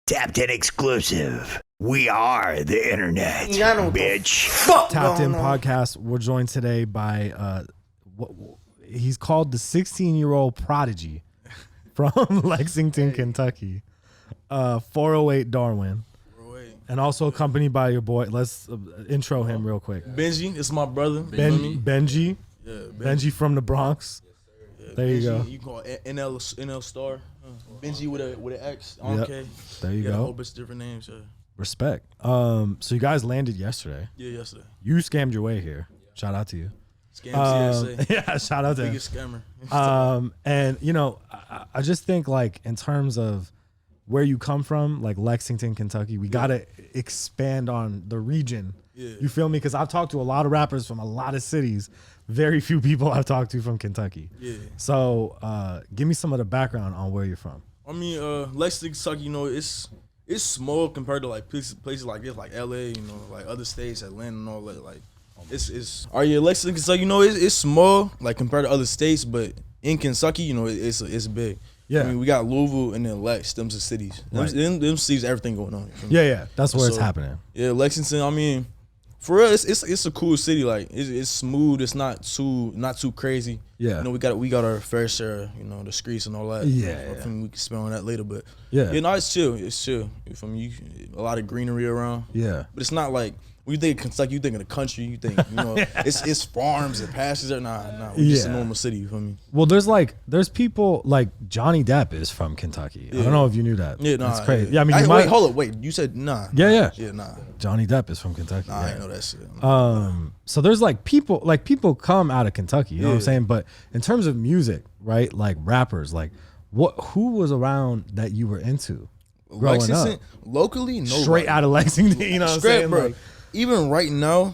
Tapped in exclusive. We are the internet, bitch. Tapped in podcast. We're joined today by he's called the 16-year-old prodigy from Lexington, Kentucky. 408 Darwin. And also accompanied by your boy. Let's intro him real quick. Benji, it's my brother. Benji. Yeah, Benji from the Bronx. There you go. You call it NL Star. Benji with an X. Okay. Yep. There you A go. whole bunch of different names. Yeah. Respect. So you guys landed yesterday. Yeah, yesterday. You scammed your way here. Shout out to you. Scam CSA. Yeah, shout out to him. Biggest scammer. And you know, I just think like in terms of where you come from, like Lexington, Kentucky, we gotta expand on the region. Yeah. You feel me? Because I've talked to a lot of rappers from a lot of cities. Very few people I've talked to from Kentucky. Yeah. So give me some of the background on where you're from. I mean, Lexington, Kentucky, you know, it's small compared to like places like this, like LA, you know, like other states, Atlanta and all that. Like, Lexington, Kentucky, you know, it's small like compared to other states, but in Kentucky, you know, it's big. Yeah. I mean, we got Louisville and then Lex, them are cities. Right. Them cities, everything going on. Yeah. That's where it's happening. Yeah, Lexington, I mean, for real, it's a cool city. Like it's smooth. It's not too crazy. Yeah. You know, we got our fair share. You know, the streets and all that. Yeah. I think we can spend on that later, but Yeah. You know, it's chill. It's chill. From you, a lot of greenery around. Yeah. But it's not like when you think of Kentucky, you think of the country. You think it's farms and pastures. Nah. We're just a normal city. You feel me? Well, there's people like Johnny Depp is from Kentucky. I don't know if you knew that. Yeah, nah. That's crazy. Yeah, I mean, wait, hold up, wait. You said nah. Yeah. Yeah, nah. Johnny Depp is from Kentucky. Nah, I ain't know that shit. So there's people come out of Kentucky, you know what I'm saying? But in terms of music, right? Like rappers, like who was around that you were into growing Lexington, up? Locally, nobody. Straight out of Lexington, you know what I'm saying? Bro. Like, even right now,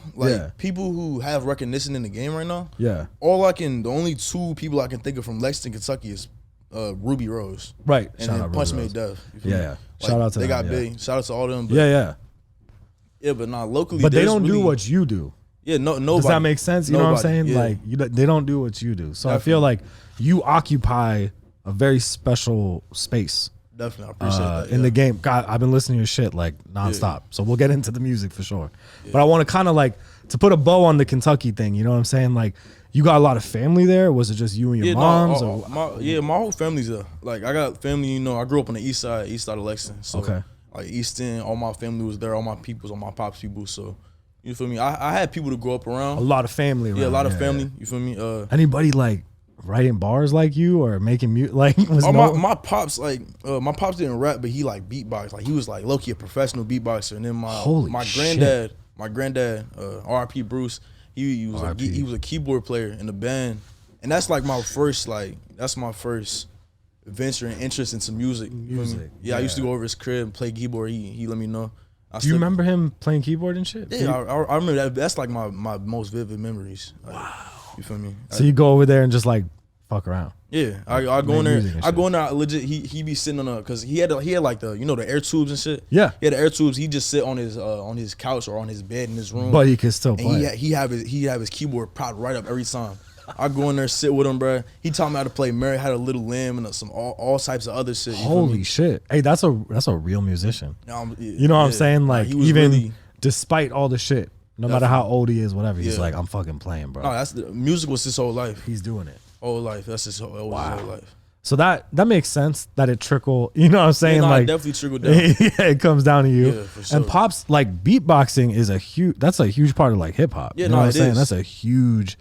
people who have recognition in the game right now, yeah. the only two people I can think of from Lexington, Kentucky is Ruby Rose. Right. And then Punch Made Death. Yeah. Like, Shout out to they them. They got big. Shout out to all them. But, Yeah. Yeah, but not locally. But they don't do what you do. Yeah, nobody. Does that make sense? You know what I'm saying? Yeah. Like they don't do what you do. So Definitely. I feel like you occupy a very special space. Definitely, I appreciate that. In the game. God, I've been listening to your shit like nonstop. So we'll get into the music for sure. But I want to kind of like to put a bow on the Kentucky thing. You know what I'm saying? Like you got a lot of family there. Or was it just you and your moms? My whole family's there. Like I got family. You know, I grew up on the east side of Lexington. So, okay. Like East End, all my family was there. All my peoples, all my pops people. So you feel me? I had people to grow up around. A lot of family around. Yeah, a lot of family. You feel me? Anybody like writing bars like you or making music? Like my pops my pops didn't rap, but he like beatbox. Like he was like low key a professional beatboxer. And then my granddad, R.I.P. Bruce, he was a keyboard player in the band, and that's like my first venture and interest into music. Yeah, I used to go over his crib and play keyboard. He let me know. Do you remember him playing keyboard and shit? Yeah, I remember that. That's like my most vivid memories. Like, wow. You feel me? So you go over there and just like fuck around. Yeah, I go in there. I go in there legit. He be sitting on because he had like the the air tubes and shit. Yeah, he had the air tubes. He just sit on his couch or on his bed in his room. But he could still play. And he have his keyboard propped right up every time. I go in there, sit with him, bro. He taught me how to play Mary Had a Little Lamb and some all types of other shit. Holy shit! Hey, that's a real musician. You know what I'm saying? Like despite all the shit, no matter how old he is, whatever, he's like, I'm fucking playing, bro. No, music was his whole life. He's doing it. Whole life. That's his whole life. So that makes sense that it trickle. You know what I'm saying? Like definitely trickled down. Yeah, it comes down to you. Yeah, for sure. And pops like beatboxing is a huge part of like hip hop. Yeah, you know what I'm saying? is. That's a huge,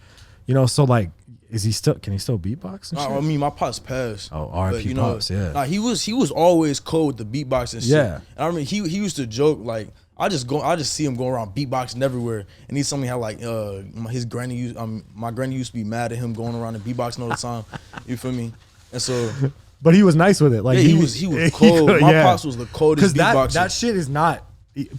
so like, can he still beatbox? And shit? I mean, my pops passed. Oh, R.I.P. Pops. Yeah. Nah, he was always cold with the beatboxing and shit. Yeah. And I mean, he used to joke like, I just see him going around beatboxing everywhere, and he told me how like his granny my granny used to be mad at him going around and beatboxing all the time. You feel me? And so, but he was nice with it. Like he was cold. My pops was the coldest beatboxer. Because that shit is not.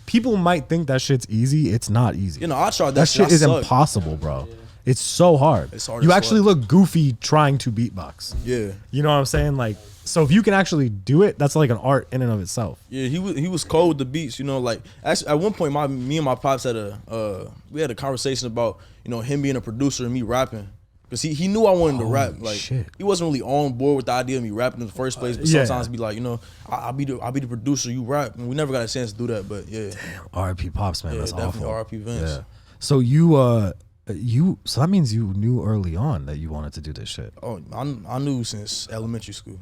People might think that shit's easy. It's not easy. I tried that shit. Is impossible, bro. It's so hard. It's hard. You actually look goofy trying to beatbox. Yeah. You know what I'm saying? Like, so if you can actually do it, that's like an art in and of itself. Yeah, he was cold with the beats. Like actually at one point, me and my pops had a conversation about him being a producer and me rapping. Cause he knew I wanted to rap. Like shit. he wasn't really on board with the idea of me rapping in the first place. But sometimes be like, you know, I'll be the producer, you rap. And we never got a chance to do that. But yeah. Damn, R.I.P. Pops, man. Yeah, That's definitely awful. R.I.P. Vince. Yeah. So you so that means you knew early on that you wanted to do this shit. Oh, I knew since elementary school.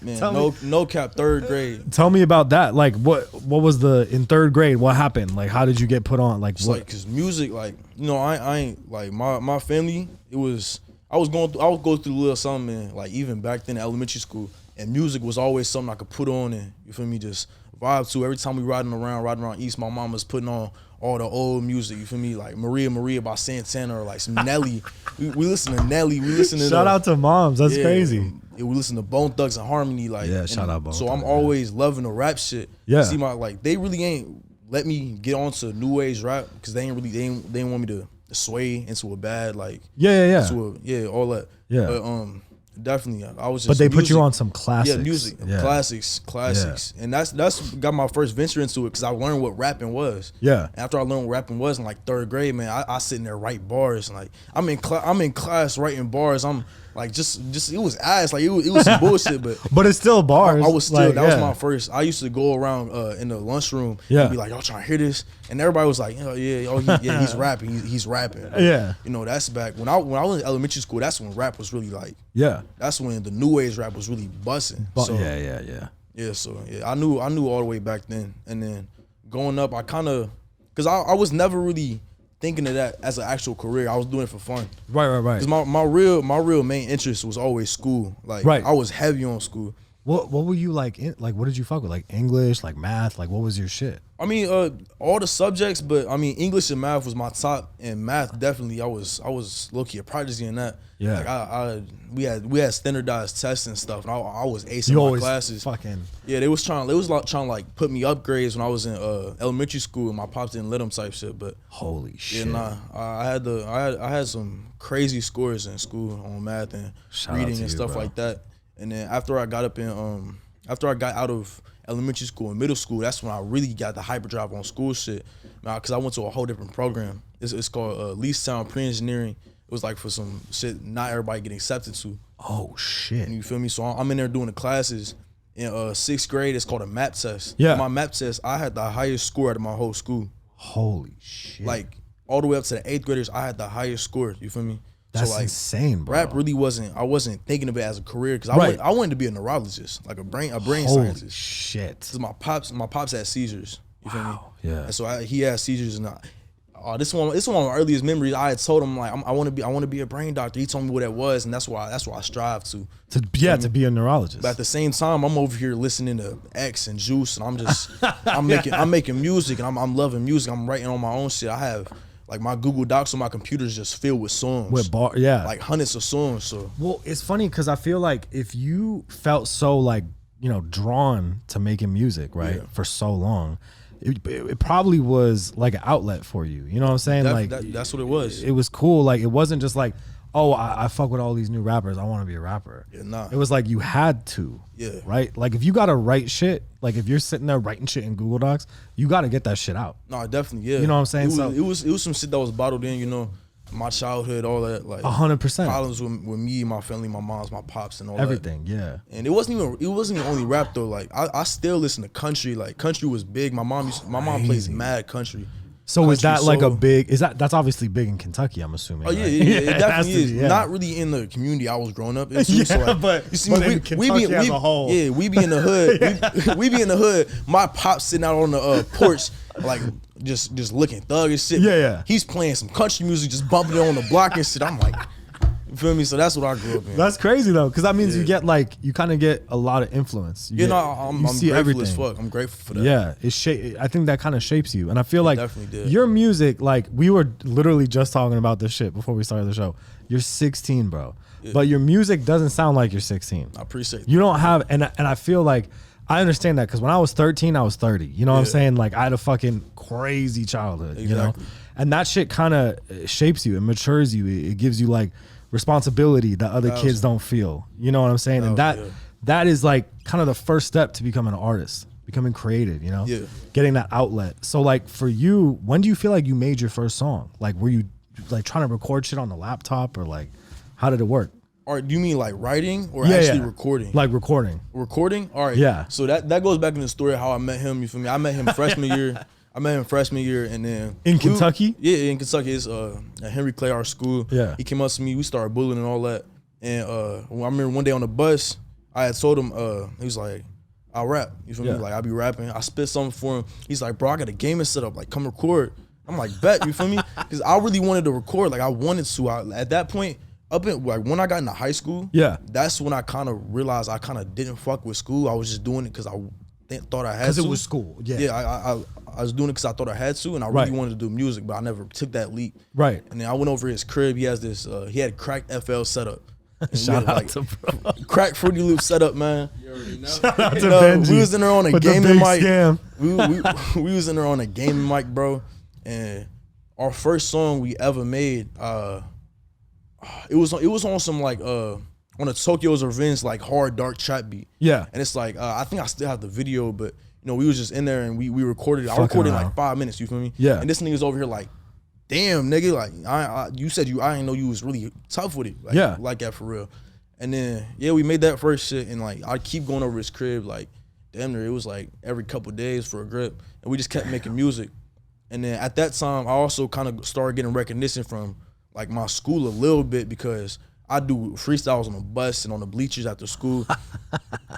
Man, no cap, 3rd grade. Tell me about that. Like what was in 3rd grade? What happened? Like how did you get put on? Like it's what? like cause music, like, you know, I ain't like my family, I would go through a little something, man, like even back then in elementary school, and music was always something I could put on and, you feel me, just vibe to. Every time we riding around East, my mom was putting on all the old music, you feel me, like Maria Maria by Santana or like some Nelly. We listen to Nelly. We listen to shout out to moms. That's crazy. We listen to Bone Thugs and Harmony, like, yeah. Shout out Bone. So Thugs, I'm always loving the rap shit. Yeah. See they really ain't let me get onto new age rap because they ain't want me to sway into a bad like all that. Yeah. But definitely I was just. But they music. put you on some classics. Yeah, music, yeah. classics, and that's got my first venture into it because I learned what rapping was. Yeah. After I learned what rapping was in like 3rd grade, man, I sit in there write bars and like I'm in class writing bars. I'm like just it was ass, like it was some bullshit, but it's still bars. I was still like, that was my first. I used to go around in the lunchroom and be like, y'all trying to hear this, and everybody was like, he's rapping, he's rapping. Yeah, you know, that's back when I was in elementary school. That's when rap was really like, that's when the new age rap was really busting. So, yeah. So I knew all the way back then, and then going up, I kind of, cause I was never really thinking of that as an actual career. I was doing it for fun. Right. Cause my real main interest was always school. Like I was heavy on school. What were you like? What did you fuck with? Like English, like math, like what was your shit? I mean, all the subjects, but I mean, English and math was my top, and math definitely. I was low key a prodigy in that. Yeah. Like we had standardized tests and stuff, and I was acing my classes. Fucking. Yeah, they was trying to like put me upgrades when I was in elementary school, and my pops didn't let them type shit. But holy shit. Yeah, I had some crazy scores in school on math and reading and stuff like that. And then after I got out of elementary school and middle school, that's when I really got the hyperdrive on school shit. Because I went to a whole different program. It's called Leestown Pre-Engineering. It was like for some shit not everybody getting accepted to. Oh shit! And you feel me? So I'm in there doing the classes. In 6th grade, it's called a map test. Yeah. In my map test, I had the highest score out of my whole school. Holy shit! Like all the way up to the 8th graders, I had the highest score. You feel me? That's so, like, insane, bro. Rap really wasn't. I wasn't thinking of it as a career because I wanted to be a neurologist, like a brain Holy scientist. Shit! Cause my pops had seizures. You feel me? Yeah. And so he had seizures, and this one of my earliest memories. I had told him like I want to be a brain doctor. He told me what that was, and that's why I strive to be a neurologist. But at the same time, I'm over here listening to X and Juice, and I'm making music, and I'm loving music. I'm writing on my own shit. I have. Like my Google Docs on my computer is just filled with songs. Like hundreds of songs. So well, it's funny because I feel like if you felt so like, you know, drawn to making music, right, for so long, it probably was like an outlet for you. You know what I'm saying? That's what it was. It was cool. Like it wasn't just like, oh, I fuck with all these new rappers, I want to be a rapper. Yeah, nah. It was like you had to. Yeah. Right? Like if you gotta write shit, like if you're sitting there writing shit in Google Docs, you gotta get that shit out. No, definitely, yeah. You know what I'm saying? It was some shit that was bottled in, you know, my childhood, all that, like 100%. Problems with me, my family, my moms, my pops, and all everything, that. Yeah. And it wasn't even only rap though. Like I still listen to country. Like country was big. My mom plays mad country. So country is that like soul. a big? That's obviously big in Kentucky? I'm assuming. Oh yeah, right? yeah, it definitely is. Yeah. Not really in the community I was growing up in. Yeah, so like, but you see, but in Kentucky as a whole. Yeah, we be in the hood. we be in the hood. My pop sitting out on the porch, like just looking thug and shit. Yeah. He's playing some country music, just bumping it on the block and shit. I'm like, you feel me? So that's what I grew up in. That's crazy though, because that means you kind of get a lot of influence. I'm grateful as fuck. I'm grateful for that. Yeah, I think that kind of shapes you, and I feel like definitely did. Your music, like we were literally just talking about this shit before we started the show. You're 16, bro, but your music doesn't sound like you're 16. I appreciate that. You don't have, and I feel like I understand that because when I was 13, I was 30. You know what I'm saying? Like I had a fucking crazy childhood. Exactly. You know, and that shit kind of shapes you and matures you. It gives you like responsibility that other kids don't feel. You know what I'm saying? And that is like kind of the first step to becoming an artist, becoming creative, you know? Yeah. Getting that outlet. So like for you, when do you feel like you made your first song? Like were you like trying to record shit on the laptop or like How did it work? Or do you mean like writing or actually recording? Like recording. Recording? All right. Yeah. So that goes back in the story of how I met him. You feel me? I met him freshman year. And then in Kentucky. Yeah, in Kentucky. It's at Henry Clay, our school. Yeah. He came up to me. We started bullying and all that. And I remember one day on the bus, I had told him, he was like, I'll rap. You feel me? Like, I'll be rapping. I spit something for him. He's like, bro, I got a gaming setup. Like, come record. I'm like, bet. You feel me? Because I really wanted to record. Like, I wanted to. At that point, when I got into high school, that's when I kind of realized I kind of didn't fuck with school. I was just doing it because I thought I had to. Because it was school. Yeah. Yeah, I was doing it because I thought I had to, and I really wanted to do music, but I never took that leap. Right. And then I went over his crib. He has this, he had cracked FL setup. Shout out to bro. Crack Fruity Loop setup, man. You already know. Shout out to Benji. We was in there on a with gaming the big mic. Scam. We was in there on a gaming mic, bro. And our first song we ever made, it was on some like on a Tokyo's Revenge like hard dark trap beat. Yeah. And it's like I think I still have the video, but you know we was just in there and we recorded it. I recorded in like 5 minutes. You feel me? Yeah. And this nigga's over here like, damn, nigga, like you said I didn't know you was really tough with it. Like, like that for real. And then we made that first shit, and like I keep going over his crib, like damn near it was like every couple days for a grip, and we just kept making music. And then at that time, I also kind of started getting recognition from like my school a little bit because I do freestyles on the bus and on the bleachers after school.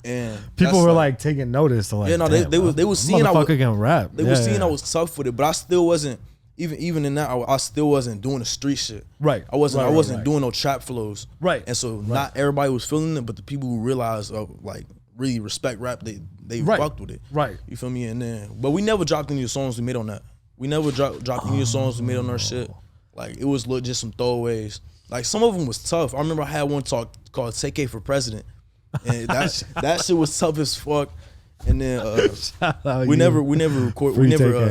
And people were like taking notice. Like, yeah, no, they was seeing I can rap. They were seeing I was tough with it, but I still wasn't. Even in that, I still wasn't doing the street shit. Right. I wasn't doing no trap flows. Right. And so not everybody was feeling it, but the people who realized like really respect rap, they fucked with it. Right. You feel me? And then, but we never dropped any of the songs we made on that. We never dropped any of the songs we made on our shit. Like it was just some throwaways. Like some of them was tough. I remember I had one called "TK for President," and that shit was tough as fuck. And then we never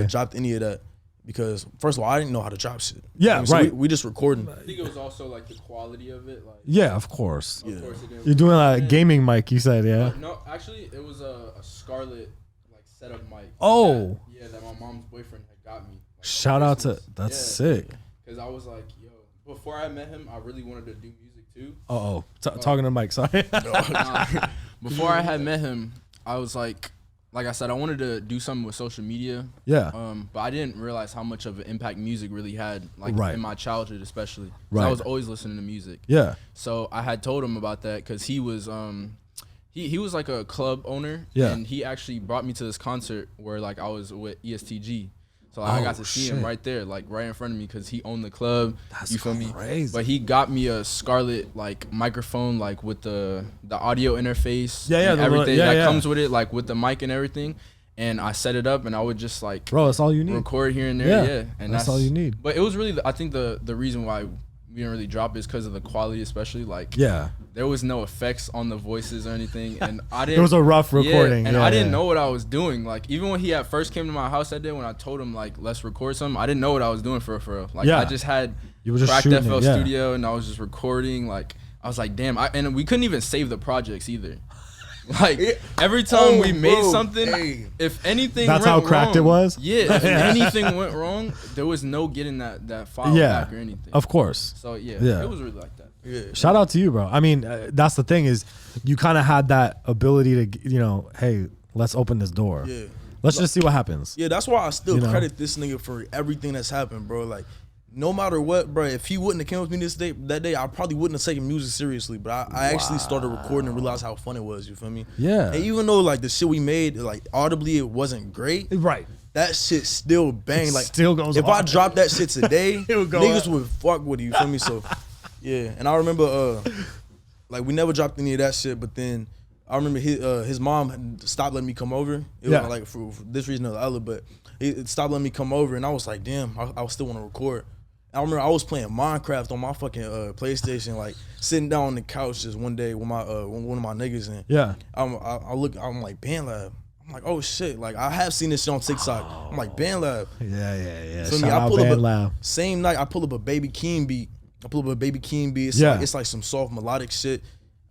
dropped any of that. Because first of all, I didn't know how to drop shit. Yeah, so right. We just recording. I think it was also like the quality of it. Like, yeah, of course. Yeah. Of course it You're doing a gaming mic, you said, yeah? No, actually, it was a Scarlett like setup mic. Oh. That my mom's boyfriend had got me. Like, shout out to that's sick. Because I was like, yo, before I met him, I really wanted to do music too. Talking to Mike, sorry. Before I had met him, I was like I said, I wanted to do something with social media. Yeah. But I didn't realize how much of an impact music really had, like in my childhood, especially. Right. I was always listening to music. Yeah. So I had told him about that because he was he was like a club owner. Yeah. And he actually brought me to this concert where like I was with ESTG. So I got to see him right there, like right in front of me, because he owned the club. That's you feel crazy. me? But he got me a Scarlett like microphone, like with the audio interface. Yeah, and everything that comes with it, like with the mic and everything. And I set it up, and I would just like, bro, that's all you need. Record here and there, yeah. And that's all you need. But it was really, I think the reason why we didn't really drop it is because of the quality, especially like. Yeah. There was no effects on the voices or anything, and I didn't. It was a rough recording, and I didn't know what I was doing. Like even when he at first came to my house that day, when I told him like let's record something, I didn't know what I was doing for real. Like I just had Cracked FL Studio, and I was just recording. Like I was like, damn, and we couldn't even save the projects either. Like every time we made something, if anything that's went how cracked wrong, it was. Yeah, if anything went wrong, there was no getting that file back or anything. Of course. So it was really like that. Yeah. Shout out to you, bro. I mean, that's the thing is, you kind of had that ability to, hey, let's open this door. Yeah. Let's just see what happens. Yeah, that's why I still credit this nigga for everything that's happened, bro. Like, no matter what, bro, if he wouldn't have came with me that day, I probably wouldn't have taken music seriously. But I actually started recording and realized how fun it was. You feel me? Yeah. And even though like the shit we made, like audibly, it wasn't great. Right. That shit still bang. Like still goes. If I dropped that shit today, niggas out. would fuck with it. You feel me? So yeah. And I remember like we never dropped any of that shit. But then I remember his mom stopped letting me come over. It was like for this reason or the other. But it stopped letting me come over, and I was like, damn, I still want to record. I remember I was playing Minecraft on my fucking PlayStation, like sitting down on the couch just one day with my one of my niggas, and I'm like BandLab. I'm like, oh shit, like I have seen this shit on TikTok. I'm like BandLab. Yeah. So Shout out BandLab. Same night I pull up a Baby Keem beat. It's like some soft melodic shit.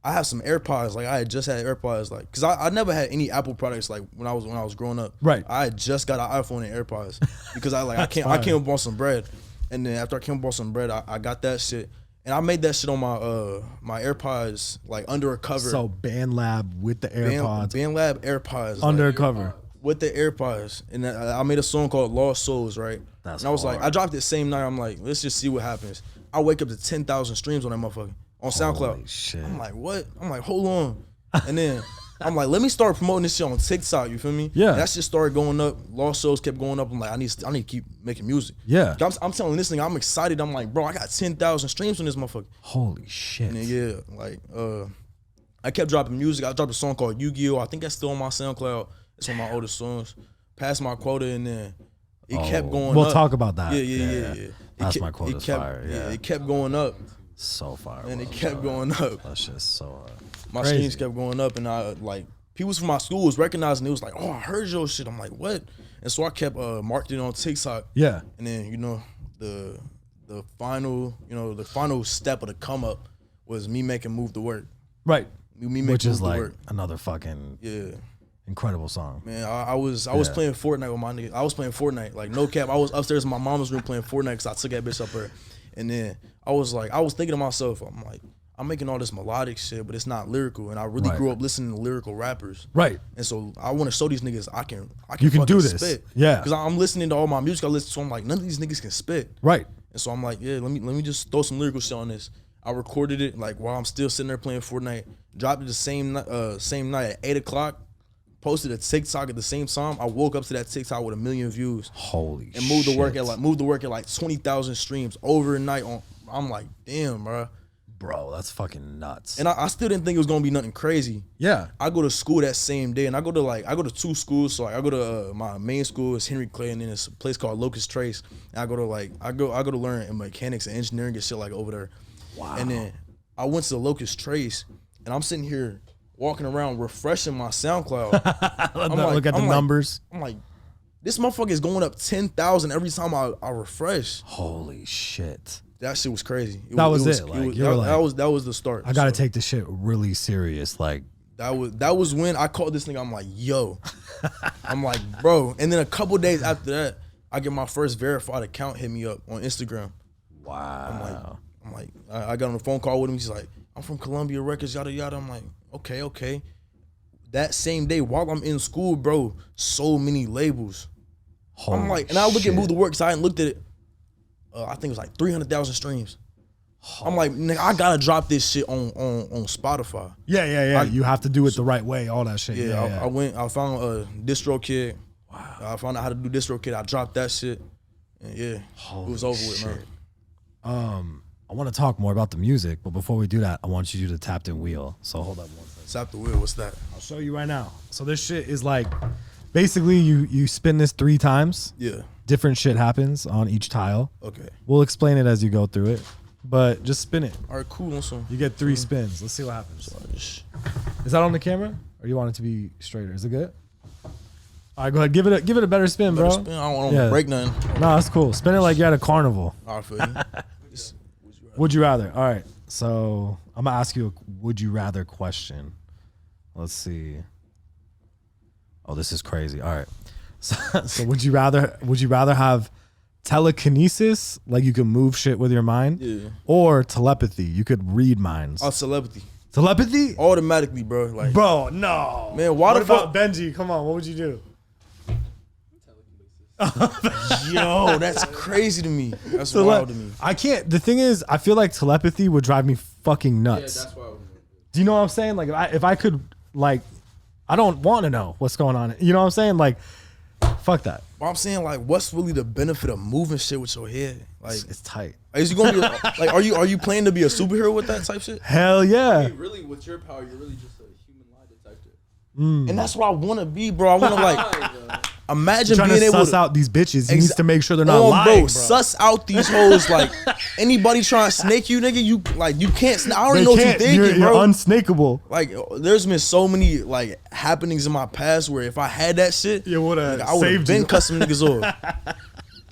I have some AirPods. Like I had just had AirPods, like because I never had any Apple products like when I was growing up. Right. I had just got an iPhone and AirPods because I came up on some bread. And then after I came up on some bread, I got that shit. And I made that shit on my my AirPods, like under a cover. So BandLab with the AirPods. BandLab AirPods. Under like, a cover. With the AirPods. And I made a song called Lost Souls, right? And I was like, I dropped it the same night. I'm like, let's just see what happens. I wake up to 10,000 streams on that motherfucker. On SoundCloud. Holy shit. I'm like, what? I'm like, hold on. And then I'm like, let me start promoting this shit on TikTok. You feel me? Yeah. And that shit started going up. Lost Souls kept going up. I'm like, I need to keep making music. Yeah. I'm telling this nigga, I'm excited. I'm like, bro, I got 10,000 streams on this motherfucker. Holy shit. And then, yeah, like, I kept dropping music. I dropped a song called Yu-Gi-Oh! I think that's still on my SoundCloud. It's one of my oldest songs. Passed my quota, and then it kept going up. We'll talk about that. Yeah. That's my quota's fire. Yeah. It kept going up. So fire. And it kept going up. That's just so my streams kept going up, and I like people from my school was recognizing it. Was like, oh, I heard your shit. I'm like, what? And so I kept marketing on TikTok. Yeah. And then the final step of the come up was me making Move to Work. Right. Me making Which is Move to like Work. another fucking incredible song. Man, I was playing Fortnite with my nigga. I was playing Fortnite, like no cap. I was upstairs in my mom's room playing Fortnite because I took that bitch up her. And then I was thinking to myself, I'm like, I'm making all this melodic shit, but it's not lyrical. And I really grew up listening to lyrical rappers. Right. And so I want to show these niggas I can do this. Spit. Yeah. Because I'm listening to all my music I listen to. I'm like, none of these niggas can spit. Right. And so I'm like, yeah, let me just throw some lyrical shit on this. I recorded it like while I'm still sitting there playing Fortnite. Dropped it the same night at 8 o'clock. Posted a TikTok at the same time. I woke up to that TikTok with 1 million views. Holy shit. And moved to work at like 20,000 streams overnight. I'm like, damn, bro, that's fucking nuts. And I still didn't think it was gonna be nothing crazy. Yeah. I go to school that same day, and I go to 2 schools. So I go to my main school is Henry Clay, and then it's a place called Locust Trace. And I go to learn in mechanics and engineering and shit like over there. Wow. And then I went to the Locust Trace, and I'm sitting here walking around refreshing my SoundCloud. Look at the numbers. I'm like, this motherfucker is going up 10,000 every time I refresh. Holy shit. That shit was crazy. That was the start. I gotta take this shit really serious. Like that was when I called this nigga. I'm like, yo. I'm like, bro. And then a couple days after that, I get my first verified account hit me up on Instagram. Wow. I'm like, I got on a phone call with him. He's like, I'm from Columbia Records, yada yada. I'm like, okay. That same day, while I'm in school, bro, so many labels. Holy I'm like, and I look at Move to Work because I hadn't looked at it. I think it was like 300,000 streams. I'm like, nigga, I gotta drop this shit on Spotify. Yeah. You have to do it the right way, all that shit. Yeah, I found a DistroKid. Wow. I found out how to do DistroKid. I dropped that shit. And it was over with, man. I want to talk more about the music, but before we do that, I want you to do the tapped in wheel. So hold up one second. Tap the wheel, what's that? I'll show you right now. So this shit is like, basically you spin this 3 times. Yeah. Different shit happens on each tile. Okay. We'll explain it as you go through it, but just spin it. All right, cool. Awesome. You get 3 spins. Let's see what happens. Is that on the camera, or do you want it to be straighter? Is it good? All right, go ahead. Give it a better spin, bro. Spin. I don't want to break nothing. No, that's cool. Spin it like you're at a carnival. All right, for you. Would you rather? All right. So I'm gonna ask you a would you rather question. Let's see. Oh, this is crazy. All right. So would you rather have telekinesis, like you can move shit with your mind, or telepathy, you could read minds? Oh, telepathy. Telepathy? Automatically, bro. Like, bro, no. Man, why the fuck? Benji, come on. What would you do? Yo, that's crazy to me. That's wild to me. I can't. The thing is, I feel like telepathy would drive me fucking nuts. Yeah, that's why. Do you know what I'm saying? Like, if I could, like, I don't want to know what's going on. You know what I'm saying? Like, fuck that. But I'm saying, like, what's really the benefit of moving shit with your head? Like, it's tight. Is you gonna be like? Are you planning to be a superhero with that type shit? Hell yeah. I mean, really, with your power, you're really just a human lie detector. And that's what I want to be, bro. I want to like. Imagine being able to suss out these bitches. He needs to make sure they're not lying, bro. Suss out these hoes. Like anybody trying to snake you, nigga. You can't. I already know what you're thinking, you're bro. Unsnakeable. Like there's been so many like happenings in my past where if I had that shit, I would have been custom niggas off.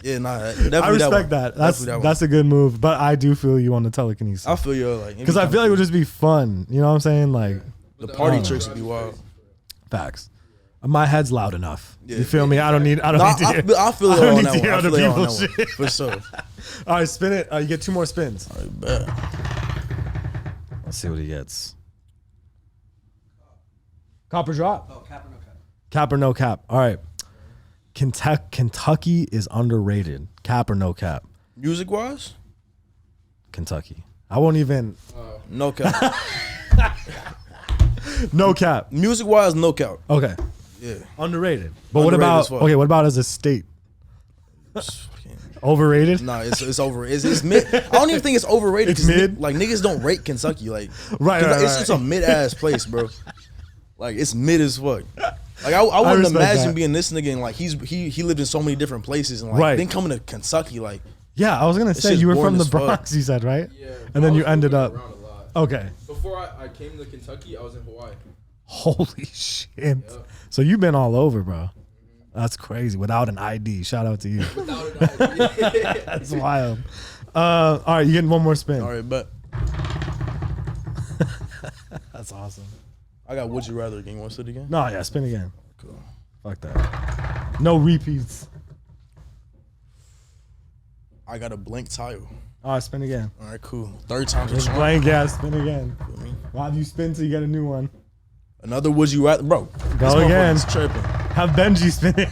Yeah, nah. Definitely I respect that. That's a good move. But I do feel you on the telekinesis. I feel you like because I feel like it would just be fun. You know what I'm saying? Like the party tricks would be wild. Facts. My head's loud enough. Yeah. You feel me? I don't need. I don't need to hear. I feel it on that one. Other people's shit for sure. All right, spin it. You get 2 more spins. All right, bet. Let's see what he gets. Cop or drop? Oh, cap or no cap? Cap or no cap? All right. Kentucky is underrated. Cap or no cap? Music wise? Kentucky. I won't even. No cap. No cap. Music wise, no cap. Okay. Yeah. Underrated. But what about what about as a state? Overrated? Nah, it's over. It's mid. I don't even think it's overrated. It's mid. Like niggas don't rate Kentucky. Like right. It's just a mid ass place, bro. Like it's mid as fuck. Like I wouldn't imagine that. being this nigga and like he lived in so many different places and like then coming to Kentucky like. Yeah, I was gonna say you were from the Bronx. You said right. Yeah. And then you ended up. Okay. Before I came to Kentucky, I was in Hawaii. Holy shit! Yep. So you've been all over, bro. That's crazy. Without an ID. Shout out to you. Without an ID. That's wild. All right, you getting one more spin. All right, bet. That's awesome. I got Would You Rather again. You want to sit again? No, yeah, spin again. Cool. Fuck that. No repeats. I got a blank tile. All right, spin again. All right, cool. Third time's a Just charm. blank, yeah, spin again. Why have you spin till you get a new one? Another Would You Rather, bro. Go again. Tripping. Have Benji spin it.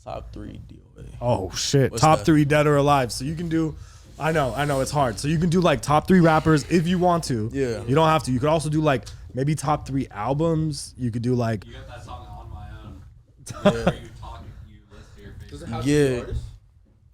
Top 3 DOA. Oh shit! What's Top that? 3 dead or alive. So you can do. I know it's hard. So you can do like top 3 rappers if you want to. Yeah. You don't have to. You could also do like maybe top 3 albums. You could do like. You got that song On My Own. Yeah. Where you talk, you list to your face. Does it have Yeah. to be artists?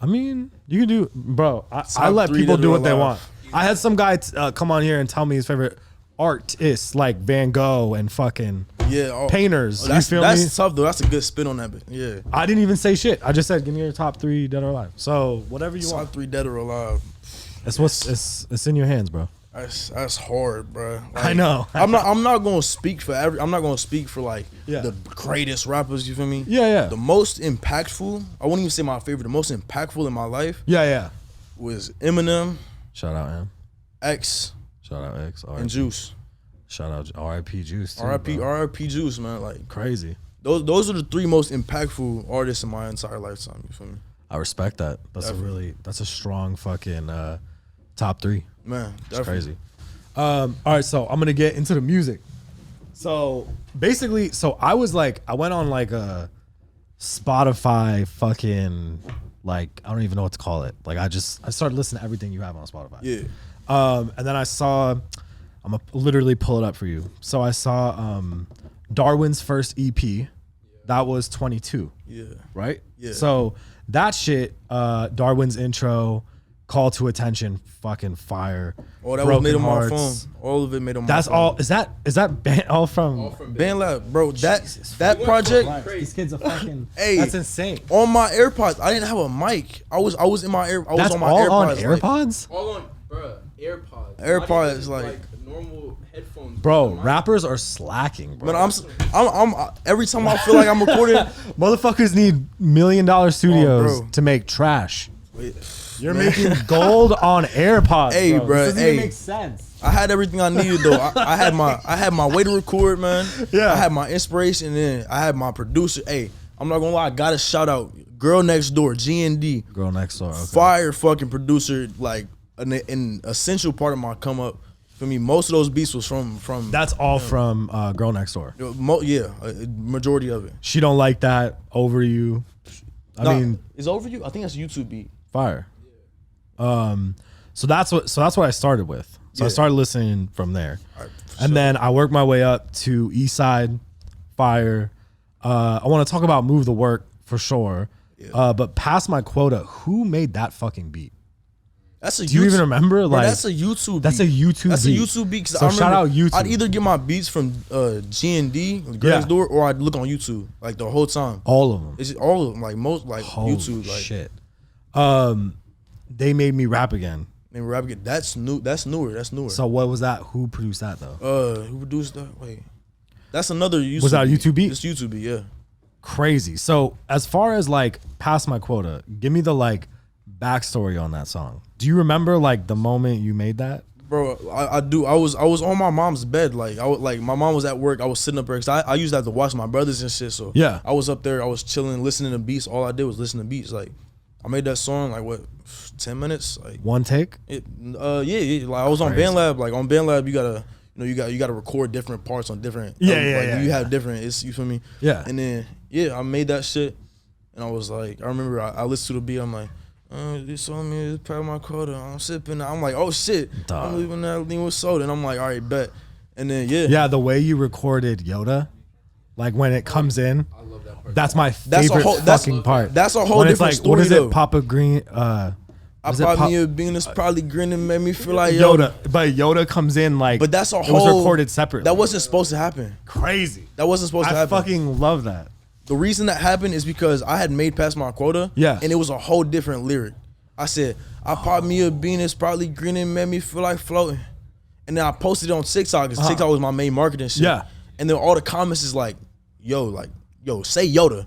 I mean, you can do, bro. I Top let 3 people that do are what they alive. want. I had some guy come on here and tell me his favorite artists like Van Gogh and fucking Yeah. painters. You That's feel me? tough though. That's a good spin on that bit. Yeah. I didn't even say shit. I just said, give me your top 3 dead or alive. So whatever you Top want. 3 dead or alive. It's in your hands, bro. That's hard, bro. Like, I know. I'm not gonna speak for I'm not gonna speak for like the greatest rappers. You feel me? Yeah. The most impactful. I won't even say my favorite. The most impactful in my life Yeah. was Eminem, Shout out M. X, Shout out X. and Juice. Shout out R.I.P. Juice. Too, R.I.P. bro. R.I.P. Juice, man. Like Crazy. those are the 3 most impactful artists in my entire lifetime. You feel me? I respect that. That's a strong fucking top 3. Man, It's crazy. All right, so I'm gonna get into the music. So basically, I went on like a Spotify fucking like I don't even know what to call it. Like I started listening to everything you have on Spotify. Yeah. And then I saw, I'm gonna literally pull it up for you. So I saw Darwin's first EP. That was 22. Yeah. Right? Yeah. So that shit, Darwin's intro, Call to Attention, fucking fire. Oh, that was Broken made on my Hearts. phone. All of it made on my phone. That's all. Is that all from? All from BandLab, bro. That went project. from, like, These kids are fucking. Hey, that's insane. On my AirPods, I didn't have a mic. I was in my I was That's on my all AirPods. on like- AirPods, All on, bruh, AirPods. AirPods, Not even, like normal headphones. bro. Mine- Rappers are slacking, bro. But I'm every time I feel like I'm recording. Motherfuckers need $1 million studios bro. to make trash. Wait, You're making gold on AirPods. Hey, bro. bro, This doesn't hey. even make sense. I had everything I needed though. I had my way to record, man. Yeah. I had my inspiration, and then I had my producer. Hey, I'm not gonna lie, I gotta shout out Girl Next Door, GND. Girl Next Door. Okay. Fire fucking producer, like an essential part of my come up. For me, most of those beats was from. That's all from Girl Next Door. Majority of it. She don't like that over you. I mean, it's over you. I think that's a YouTube beat. fire. So that's what I started with. So I Yeah. started listening from there, Alright, and then I worked my way up to East Side, fire. I want to talk about Move the Work for sure. But past my quota, who made that fucking beat? That's a. Do you even remember? Bro, Like that's a YouTube. that's a beat. YouTube That's beat. a YouTube beat. 'Cause So I shout remember out YouTube. I'd either get my beats from GND, Girl Yeah. Next Door, or I'd look on YouTube like the whole time. All of them. It's all of them, like most, like Holy YouTube, like shit. They made me rap again. and rap. That's new. That's newer. So what was that? Who produced that though? Who produced that? Wait, that's another YouTube. Was that a YouTube beat? It's YouTube beat, yeah. Crazy. So as far as like past my quota, give me the like backstory on that song. Do you remember like the moment you made that? Bro, I do. I was on my mom's bed. Like my mom was at work. I was sitting up there because I used to have to watch my brothers and shit. So yeah, I was up there. I was chilling, listening to beats. All I did was listen to beats. Like I made that song like what 10 minutes. Like one take. Yeah. Like I was on BandLab. Like on BandLab, you gotta you gotta record different parts on different. You have different. It's you feel me. Yeah. And then I made that shit, and I was like, I remember I listened to the beat. I'm like. This on me, this part of my quota. I'm sipping. I'm like, oh shit. I'm leaving that thing with soda. And I'm like, all right, bet. And then yeah, the way you recorded Yoda, like when it comes in, I love that part. That's my favorite fucking part. That's a whole when different it's like, story. What is though. it, Papa Green? I bought me a bean that's probably grinning, made me feel like Yoda. But Yoda comes in like, but that's a whole. It was recorded separately. That wasn't supposed to happen. Crazy. That wasn't supposed to happen. I fucking love that. The reason that happened is because I had made past my quota. Yeah. And it was a whole different lyric. I said, I popped me a bean that's probably grinning, made me feel like floating. And then I posted it on TikTok because TikTok was my main marketing shit. Yeah. And then all the comments is like, yo, say Yoda.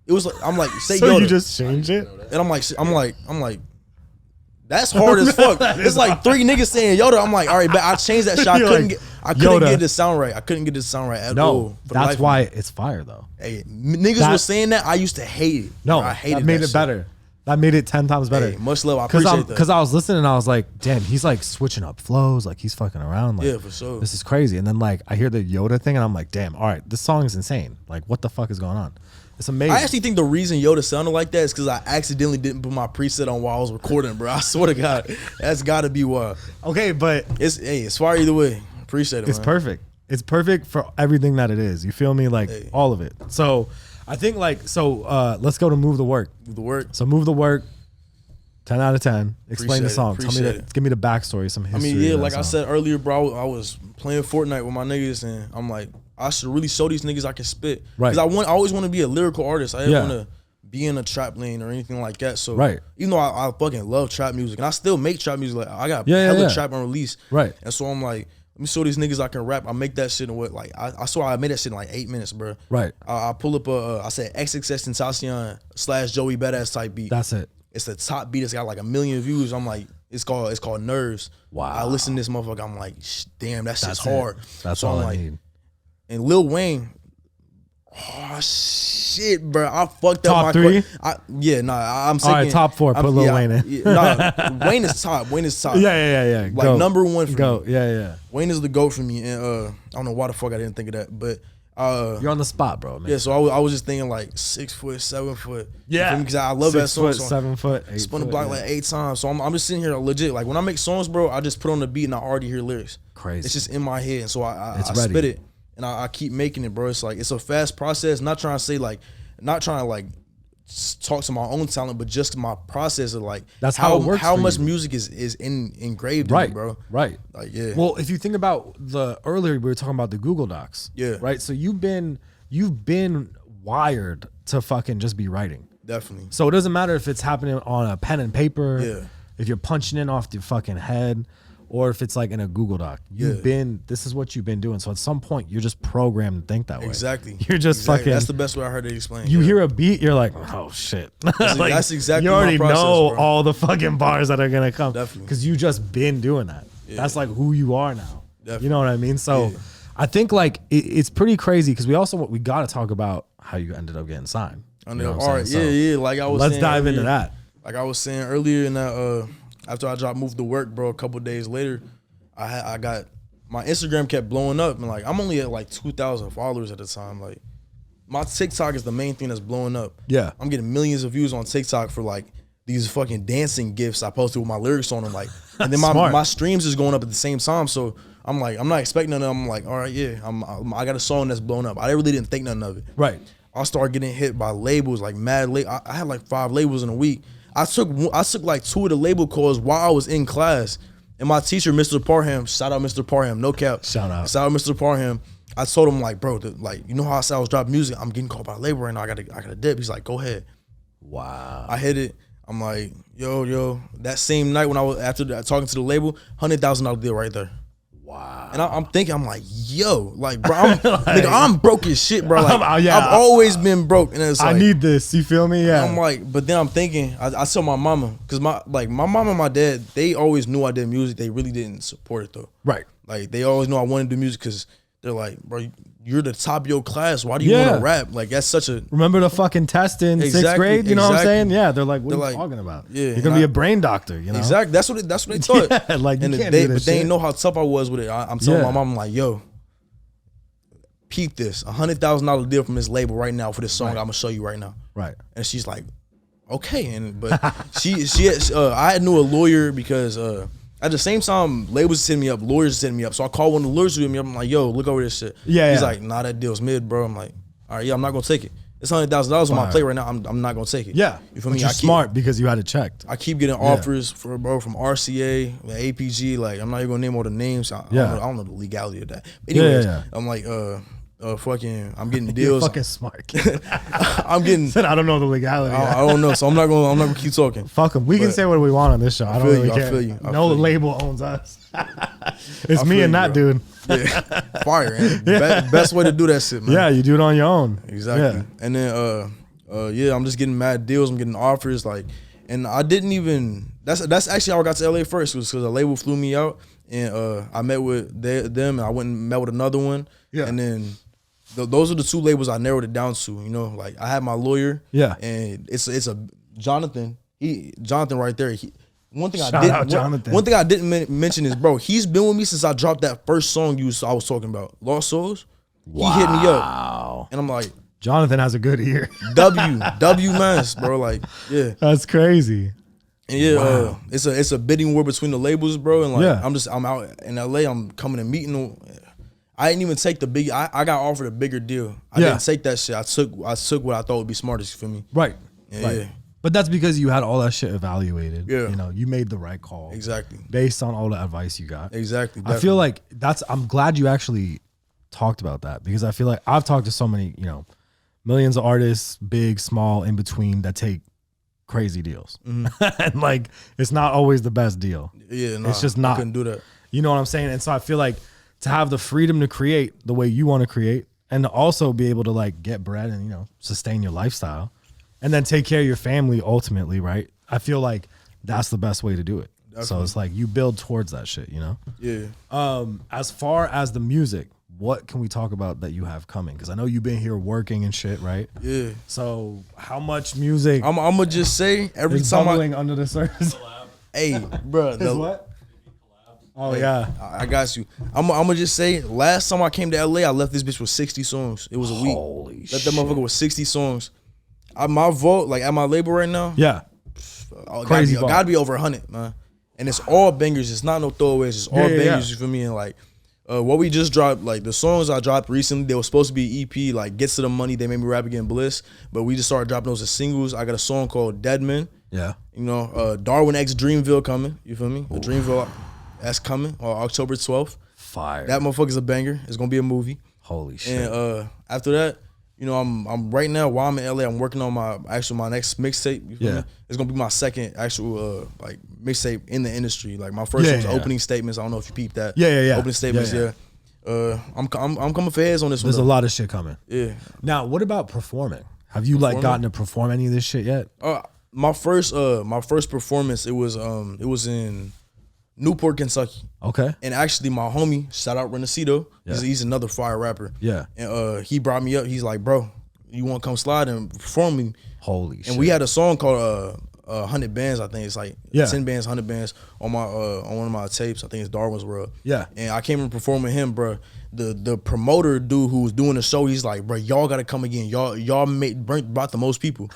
It was like, I'm like, say so Yoda. You just changed it? And I'm like, that's hard as fuck. It's like 3 niggas saying Yoda. I'm like, all right, but I changed that shit. I couldn't get the sound right. I couldn't get the sound right at all. That's why it's fire though. Hey, niggas was saying that. I used to hate it. No, I hated that made that it shit. better. That made it 10 times better. Hey, much love. I appreciate that. Because I was listening and I was like, damn, he's like switching up flows. Like he's fucking around. Like, yeah, for sure. This is crazy. And then like I hear the Yoda thing and I'm like, damn, all right, this song is insane. Like what the fuck is going on? It's amazing. I actually think the reason Yoda sounded like that is because I accidentally didn't put my preset on while I was recording, bro. I swear to God. That's got to be why. Okay, but it's fire either way. Appreciate it, It's man. perfect. It's perfect for everything that it is. You feel me? Like all of it. So I think like, let's go to Move the Work. Move the Work. So Move the Work. 10 out of 10. Explain the song. Give me the backstory, some history. I mean, yeah, like I said earlier, bro, I was playing Fortnite with my niggas, and I'm like, I should really show these niggas I can spit. Right. Because I always want to be a lyrical artist. I didn't want to be in a trap lane or anything like that. So even though I fucking love trap music, and I still make trap music, like I got hella trap on release. Right. And so I'm like, let me show these niggas I can rap. I make that shit in what, like, I swear I made that shit in like 8 minutes, bro. Right. I pull up I said XXXTentacion / Joey Badass type beat. That's it. It's the top beat. It's got like 1 million views. I'm like, it's called Nerves. Wow. I listen to this motherfucker. I'm like, damn, that shit's hard. That's so all I'm I like, need. And Lil Wayne, oh shit, bro, I fucked top up my 3. I'm saying all right, top 4. Put Lil Wayne in. Wayne is top. Wayne is top. Yeah. Like Go. number 1 for Go. me. Yeah. Wayne is the GOAT for me, and I don't know why the fuck I didn't think of that, but. You're on the spot, bro. Man. Yeah, so I was just thinking like 6 foot, 7 foot. Yeah, because I love that song. 6 foot, 7 foot, 8 spun the foot, block like 8 times. So I'm just sitting here legit. Like when I make songs, bro, I just put on the beat and I already hear lyrics. Crazy. It's just in my head, and so I spit it and I keep making it, bro. It's like it's a fast process. Not trying to like talk to my own talent, but just my process of like that's how it works. How much music is engraved in me, bro. Right. Like yeah. Well, if you think about earlier we were talking about the Google Docs. Yeah. Right. So you've been wired to fucking just be writing. Definitely. So it doesn't matter if it's happening on a pen and paper. Yeah. If you're punching in off your fucking head, or if it's like in a Google Doc. This is what you've been doing. So at some point you're just programmed to think that way. Exactly. You're just fucking. That's the best way I heard it explained. You hear a beat, you're like, oh shit. Like, that's exactly you already my process, know bro. all the fucking bars that are gonna come. Definitely. Because you just been doing that. Yeah. That's like who you are now. Definitely. You know what I mean? So I think like it's pretty crazy because we got to talk about how you ended up getting signed. All right, yeah. Like I was. Let's dive into that. Like I was saying earlier in that, after I dropped Move to Work, bro, a couple days later, I got my Instagram kept blowing up, and like I'm only at like 2,000 followers at the time. Like my TikTok is the main thing that's blowing up. Yeah, I'm getting millions of views on TikTok for like these fucking dancing gifs I posted with my lyrics on them, like, and then my streams is going up at the same time. So I'm like, I'm not expecting nothing. I'm like, all right, yeah, I got a song that's blown up. I really didn't think nothing of it. Right. I started getting hit by labels, like mad. I had like 5 labels in a week. I took like 2 of the label calls while I was in class. And my teacher, Mr. Parham, shout out Mr. Parham, no cap. Shout out Mr. Parham. I told him like, bro, like you know how I said I was dropping music. I'm getting called by a label right now. I got a dip. He's like, go ahead. Wow. I hit it. I'm like, yo. That same night when I was after talking to the label, $100,000 deal right there. Wow. And I'm thinking, I'm like, yo, like, bro, I'm broke as shit, bro. Like, yeah, I've always been broke, and it's like, I need this. You feel me? Yeah. I'm like, but then I'm thinking, I saw my mama, because my mama and my dad, they always knew I did music. They really didn't support it though. Right. Like, they always knew I wanted to do music because they're like, bro, you're the top of your class. Why do you want to rap? Like, that's such a... Remember the fucking test in 6th grade? You know what I'm saying? Yeah, they're like, what are you talking about? Yeah, you're going to be a brain doctor, you know? Exactly. That's what they thought. Yeah, like, and you can't do this but they shit. didn't know how tough I was with it. I'm telling my mom, I'm like, yo, peep this. $100,000 deal from this label right now for this song I'm going to show you right now. Right. And she's like, okay. But I knew a lawyer because... at the same time, labels send me up, lawyers send me up. So I called one of the lawyers who hit me up. I'm like, yo, look over this shit. Yeah, He's like, nah, that deal's mid, bro. I'm like, all right, yeah, I'm not gonna take it. It's $100,000 on my plate right now. I'm not gonna take it. Yeah, you feel me? You're smart because you had it checked. I keep getting offers from RCA, APG. Like, I'm not even gonna name all the names. I don't know the legality of that. But anyways, I'm like, I'm getting deals. You're fucking smart. I'm getting. I don't know the legality. I don't know, so I'm not gonna keep talking. Fuck them. We can say what we want on this show. I don't really care. I feel you. No label owns us. It's me and that dude. Yeah, fire. Best way to do that shit, man. Yeah, you do it on your own. Exactly. Yeah. And then I'm just getting mad deals. I'm getting offers, like, and I didn't even. That's actually how I got to LA first, was because a label flew me out, and I met with them, and I went and met with another one. Yeah. And then those are the two labels I narrowed it down to. You know, like, I had my lawyer. Yeah. And it's a Jonathan. Jonathan right there. One thing I didn't mention is, bro, he's been with me since I dropped that first song I was talking about, Lost Souls. Wow. He hit me up, and I'm like, Jonathan has a good ear. W Mans, bro. Like, yeah, that's crazy. And yeah, it's a bidding war between the labels, bro. And like, I'm out in LA. I'm coming and meeting them. I didn't even take the big. I got offered a bigger deal. I didn't take that shit. I took what I thought would be smartest for me. Right. Yeah. Right. But that's because you had all that shit evaluated. Yeah. You know, you made the right call. Exactly. Based on all the advice you got. Exactly. Definitely. I feel like I'm glad you actually talked about that, because I feel like I've talked to so many, millions of artists, big, small, in between, that take crazy deals. Mm-hmm. And like, it's not always the best deal. Yeah. It's just not. I couldn't do that. You know what I'm saying? And so I feel like to have the freedom to create the way you want to create, and to also be able to like get bread and, sustain your lifestyle, and then take care of your family ultimately, right? I feel like that's the best way to do it. Definitely. So it's like you build towards that shit, Yeah. As far as the music, what can we talk about that you have coming? Because I know you've been here working and shit, right? Yeah. So how much music? I'm gonna just say every is time bubbling under the surface. Hey, bro. What? Oh yeah. I got you. I'm gonna just say, last time I came to LA, I left this bitch with 60 songs. It was a week. Holy shit. Left that motherfucker with 60 songs. My vote, like, at my label right now, crazy. Gotta be over 100, man. And it's all bangers. It's not no throwaways. It's all bangers. You feel me? And like, what we just dropped, like the songs I dropped recently, they were supposed to be EP, like Gets to the Money, They Made Me Rap Again, Bliss. But we just started dropping those as singles. I got a song called Deadman. Yeah. Darwin X Dreamville coming. You feel me? The Dreamville, that's coming on October 12th. Fire. That motherfucker's a banger. It's gonna be a movie. Holy shit. And after that, I'm right now, while I'm in LA, I'm working on my next mixtape. You feel me? It's gonna be my second actual like mixtape in the industry. Like, my first was opening statements. I don't know if you peeped that. Yeah. Opening statements. I'm coming for heads on this one. There's a lot of shit coming. Yeah. Now, what about performing? Have you like gotten to perform any of this shit yet? My first performance, it was in Newport, Kentucky. Okay. And actually, my homie, shout out Renacito, he's another fire rapper. Yeah. And he brought me up. He's like, bro, you want to come slide and perform me? Holy shit. And we had a song called 100 Bands, I think. It's like 10 bands, 100 bands on my on one of my tapes. I think it's Darwin's World. Yeah. And I came and performed with him, bro. The promoter dude who was doing the show, he's like, bro, y'all got to come again. Y'all brought the most people.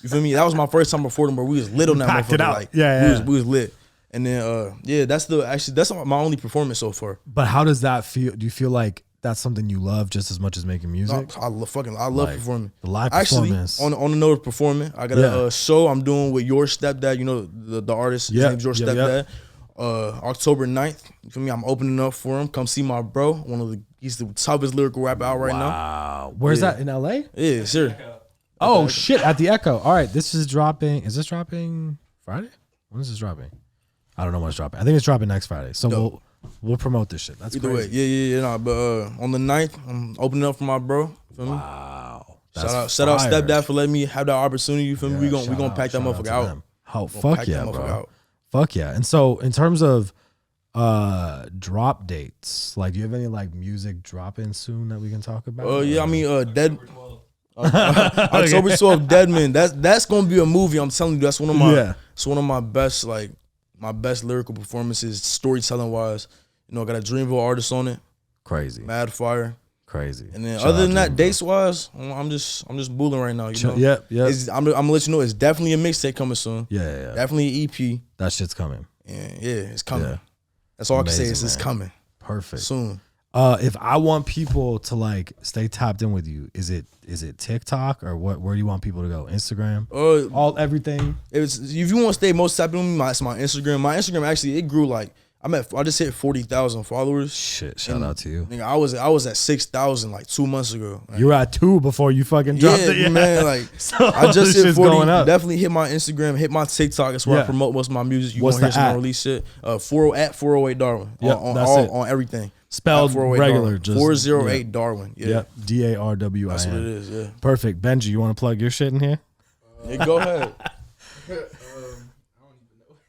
You feel me? That was my first time performing, bro. We was lit on that Packed motherfucker. It out. Like, yeah. We was lit. And then that's my only performance so far. But how does that feel? Do you feel like that's something you love just as much as making music? I love performing. The live performance. Actually, on the note of performing, I got a show I'm doing with Your Stepdad, the artist. His name's Your Stepdad. October 9th. You feel me? I'm opening up for him. Come see my bro. He's the toughest lyrical rapper out right now. Wow. Where's that, in LA? Yeah, sure. Oh shit, at the Echo. All right, this is dropping. Is this dropping Friday? When is this dropping? I don't know when it's dropping. I think it's dropping next Friday. So We'll promote this shit. That's Either crazy. way, yeah. Nah, but on the 9th, I'm opening up for my bro. Feel me? Wow. Shout out Stepdad for letting me have that opportunity. You feel me? We gonna pack that motherfucker out. Oh, fuck yeah, bro. Fuck yeah. And so in terms of drop dates, like, do you have any like music dropping soon that we can talk about? Yeah, I mean, October 12th, Deadman. That's gonna be a movie. I'm telling you, that's one of my best, like, my best lyrical performances, storytelling wise. You know, I got a Dreamville artist on it. Crazy. Mad fire. Crazy. And then other than that, dates wise, I'm just bulling right now. You know. Yep. I'm gonna let you know it's definitely a mixtape coming soon. Yeah. Definitely an EP. That shit's coming. And it's coming. Yeah. That's all Amazing, I can say. It's coming. Perfect. Soon. If I want people to like stay tapped in with you, is it TikTok or what? Where do you want people to go? Instagram? Everything. If you want to stay most tapped in with me, it's my Instagram. My Instagram actually it grew like I just hit 40,000 followers. Shit, shout out to you. Nigga, I was at 6,000 like 2 months ago. You were at 2 before you fucking dropped it. Yeah, man. Like so I just hit 40. Going up. Definitely hit my Instagram, hit my TikTok. That's where I promote most of my music. You want to hear some release shit? 408 Darwin. Yeah, on everything. Spelled regular, Darwin. 408 Darwin. Yeah. DARWIN. That's what it is. Yeah. Perfect. Benji, you want to plug your shit in here? Yeah, go ahead.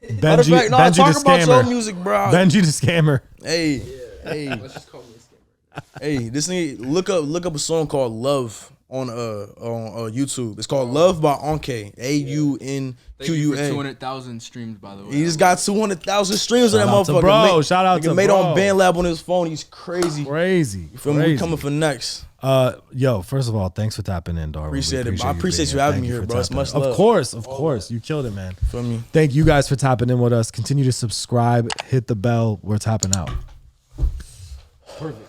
Benji talk the about scammer. your music, bro. Benji the scammer. Hey. Let's just call me a scammer. Hey, this nigga, look up a song called Love on YouTube. It's called Love by Anke. AUNQUN. Thank you for 200,000 streams, by the way. He just got 200,000 streams of that motherfucker. Bro, shout out to made bro. on BandLab on his phone. He's crazy. Crazy. You feel me? We coming for next. Yo, first of all, thanks for tapping in, Darwin. Appreciate it. I appreciate you having me here, bro. It's much love. Of course. You killed it, man. Feel me? Thank you guys for tapping in with us. Continue to subscribe, hit the bell. We're tapping out. Perfect.